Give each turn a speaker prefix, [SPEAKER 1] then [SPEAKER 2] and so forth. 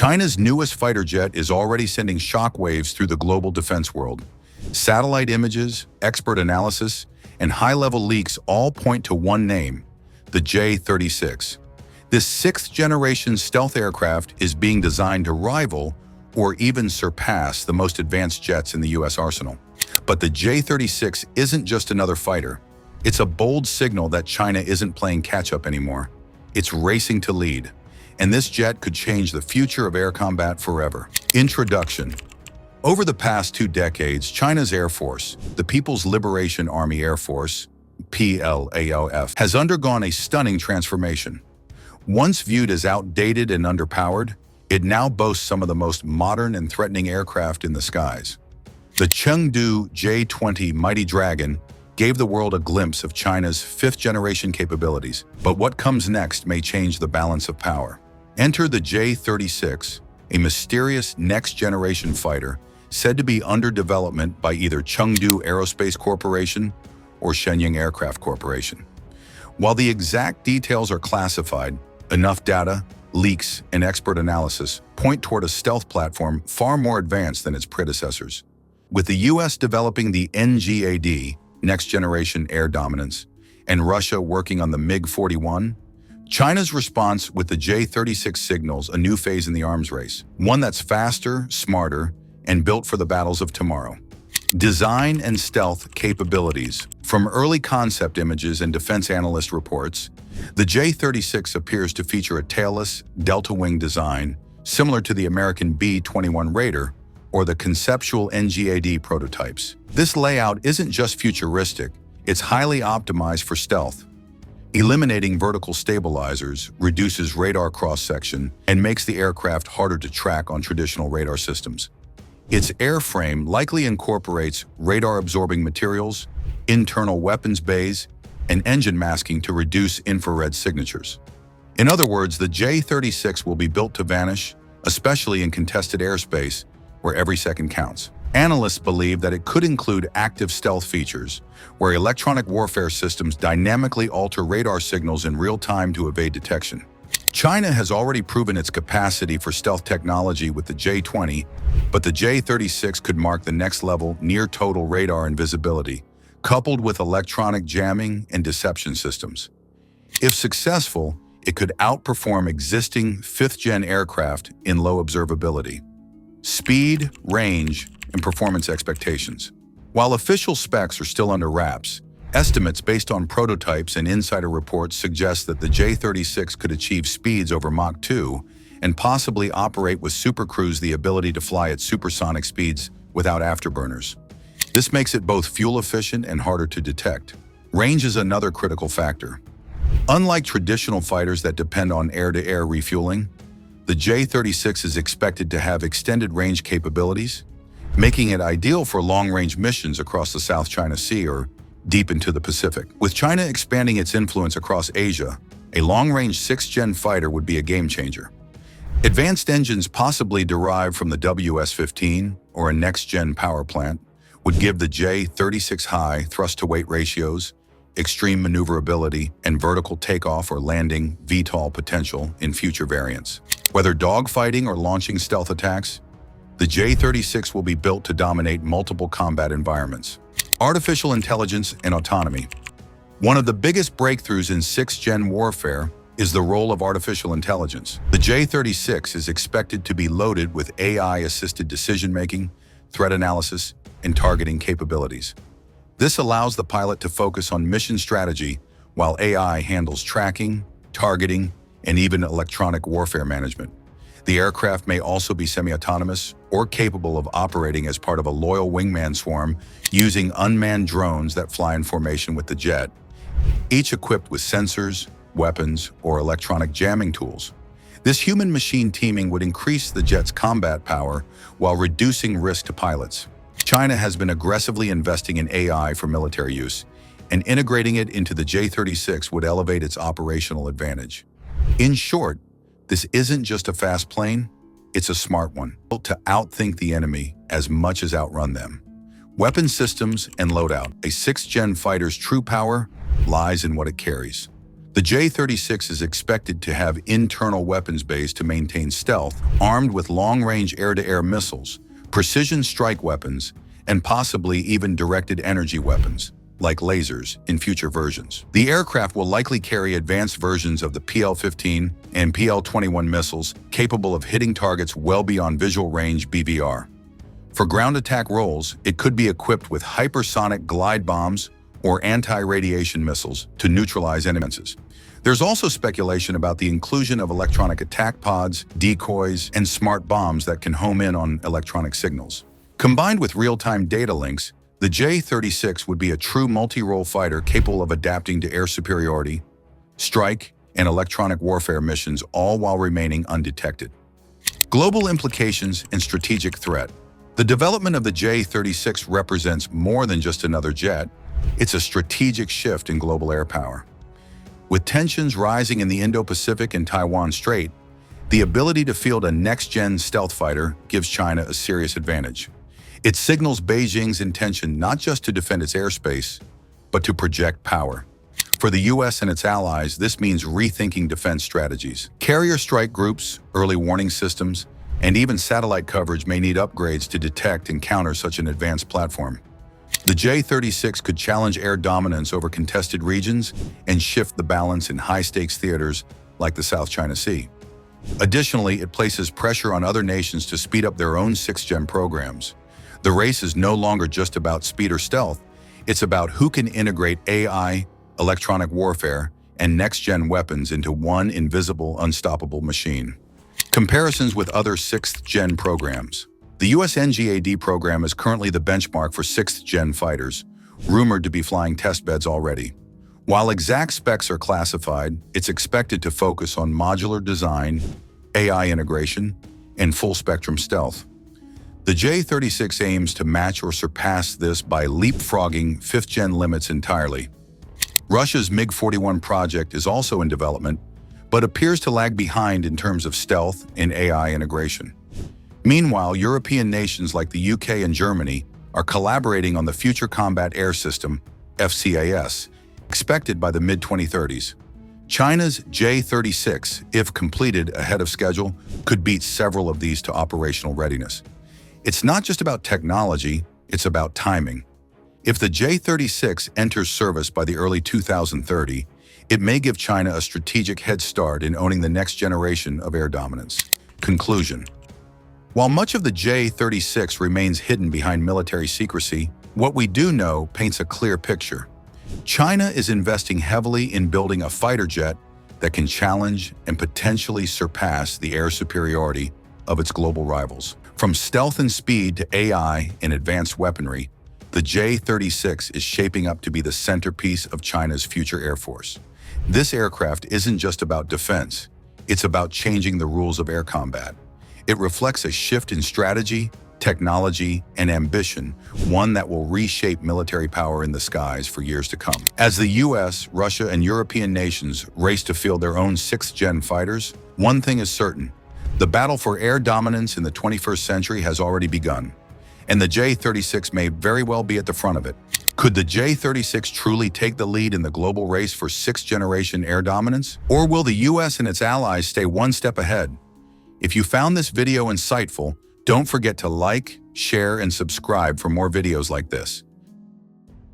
[SPEAKER 1] China's newest fighter jet is already sending shockwaves through the global defense world. Satellite images, expert analysis, and high-level leaks all point to one name, the J-36. This sixth-generation stealth aircraft is being designed to rival or even surpass the most advanced jets in the U.S. arsenal. But the J-36 isn't just another fighter. It's a bold signal that China isn't playing catch-up anymore. It's racing to lead, and this jet could change the future of air combat forever. Introduction. Over the past 2 decades, China's Air Force, the People's Liberation Army Air Force, PLAOF, has undergone a stunning transformation. Once viewed as outdated and underpowered, it now boasts some of the most modern and threatening aircraft in the skies. The Chengdu J-20 Mighty Dragon gave the world a glimpse of China's 5th-generation capabilities, but what comes next may change the balance of power. Enter the J-36, a mysterious next-generation fighter said to be under development by either Chengdu Aerospace Corporation or Shenyang Aircraft Corporation. While the exact details are classified, enough data, leaks, and expert analysis point toward a stealth platform far more advanced than its predecessors. With the U.S. developing the NGAD, Next Generation Air Dominance, and Russia working on the MiG-41, China's response with the J-36 signals a new phase in the arms race, one that's faster, smarter, and built for the battles of tomorrow. Design and stealth capabilities. From early concept images and defense analyst reports, the J-36 appears to feature a tailless, delta-wing design similar to the American B-21 Raider or the conceptual NGAD prototypes. This layout isn't just futuristic, it's highly optimized for stealth. Eliminating vertical stabilizers reduces radar cross-section and makes the aircraft harder to track on traditional radar systems. Its airframe likely incorporates radar-absorbing materials, internal weapons bays, and engine masking to reduce infrared signatures. In other words, the J-36 will be built to vanish, especially in contested airspace, where every second counts. Analysts believe that it could include active stealth features, where electronic warfare systems dynamically alter radar signals in real time to evade detection. China has already proven its capacity for stealth technology with the J-20, but the J-36 could mark the next level near total radar invisibility, coupled with electronic jamming and deception systems. If successful, it could outperform existing 5th-gen aircraft in low observability. Speed, range, and performance expectations. While official specs are still under wraps, estimates based on prototypes and insider reports suggest that the J-36 could achieve speeds over Mach 2 and possibly operate with supercruise the ability to fly at supersonic speeds without afterburners. This makes it both fuel-efficient and harder to detect. Range is another critical factor. Unlike traditional fighters that depend on air-to-air refueling, the J-36 is expected to have extended range capabilities, making it ideal for long-range missions across the South China Sea or deep into the Pacific. With China expanding its influence across Asia, a long-range 6th-gen fighter would be a game-changer. Advanced engines possibly derived from the WS-15 or a next-gen power plant would give the J-36 high thrust-to-weight ratios, extreme maneuverability, and vertical takeoff or landing VTOL potential in future variants. Whether dogfighting or launching stealth attacks, the J-36 will be built to dominate multiple combat environments. Artificial intelligence and autonomy. One of the biggest breakthroughs in 6th-gen warfare is the role of artificial intelligence. The J-36 is expected to be loaded with AI-assisted decision-making, threat analysis, and targeting capabilities. This allows the pilot to focus on mission strategy while AI handles tracking, targeting, and even electronic warfare management. The aircraft may also be semi-autonomous or capable of operating as part of a loyal wingman swarm using unmanned drones that fly in formation with the jet, each equipped with sensors, weapons, or electronic jamming tools. This human-machine teaming would increase the jet's combat power while reducing risk to pilots. China has been aggressively investing in AI for military use, and integrating it into the J-36 would elevate its operational advantage. In short, this isn't just a fast plane, it's a smart one, built to outthink the enemy as much as outrun them. Weapon systems and loadout. A 6th-gen fighter's true power lies in what it carries. The J-36 is expected to have internal weapons bays to maintain stealth, armed with long-range air-to-air missiles, precision strike weapons, and possibly even directed energy weapons, like lasers, in future versions. The aircraft will likely carry advanced versions of the PL-15 and PL-21 missiles capable of hitting targets well beyond visual range BVR. For ground attack roles, it could be equipped with hypersonic glide bombs or anti-radiation missiles to neutralize enemies. There's also speculation about the inclusion of electronic attack pods, decoys, and smart bombs that can home in on electronic signals. Combined with real-time data links, the J-36 would be a true multi-role fighter capable of adapting to air superiority, strike, and electronic warfare missions, all while remaining undetected. Global implications and strategic threat. The development of the J-36 represents more than just another jet. It's a strategic shift in global air power. With tensions rising in the Indo-Pacific and Taiwan Strait, the ability to field a next-gen stealth fighter gives China a serious advantage. It signals Beijing's intention not just to defend its airspace, but to project power. For the US and its allies, this means rethinking defense strategies. Carrier strike groups, early warning systems, and even satellite coverage may need upgrades to detect and counter such an advanced platform. The J-36 could challenge air dominance over contested regions and shift the balance in high-stakes theaters like the South China Sea. Additionally, it places pressure on other nations to speed up their own 6th-gen programs. The race is no longer just about speed or stealth, it's about who can integrate AI, electronic warfare, and next-gen weapons into one invisible, unstoppable machine. Comparisons with other 6th-gen programs. The US NGAD program is currently the benchmark for 6th-gen fighters, rumored to be flying test beds already. While exact specs are classified, it's expected to focus on modular design, AI integration, and full-spectrum stealth. The J-36 aims to match or surpass this by leapfrogging 5th-gen limits entirely. Russia's MiG-41 project is also in development, but appears to lag behind in terms of stealth and AI integration. Meanwhile, European nations like the UK and Germany are collaborating on the Future Combat Air System, FCAS, expected by the mid-2030s. China's J-36, if completed ahead of schedule, could beat several of these to operational readiness. It's not just about technology, it's about timing. If the J-36 enters service by the early 2030, it may give China a strategic head start in owning the next generation of air dominance. Conclusion. While much of the J-36 remains hidden behind military secrecy, what we do know paints a clear picture. China is investing heavily in building a fighter jet that can challenge and potentially surpass the air superiority of its global rivals. From stealth and speed to AI and advanced weaponry, the J-36 is shaping up to be the centerpiece of China's future air force. This aircraft isn't just about defense, it's about changing the rules of air combat. It reflects a shift in strategy, technology, and ambition, one that will reshape military power in the skies for years to come. As the US, Russia, and European nations race to field their own 6th-gen fighters, one thing is certain: the battle for air dominance in the 21st century has already begun, and the J-36 may very well be at the front of it. Could the J-36 truly take the lead in the global race for 6th-generation air dominance? Or will the US and its allies stay one step ahead? If you found this video insightful, don't forget to like, share, and subscribe for more videos like this.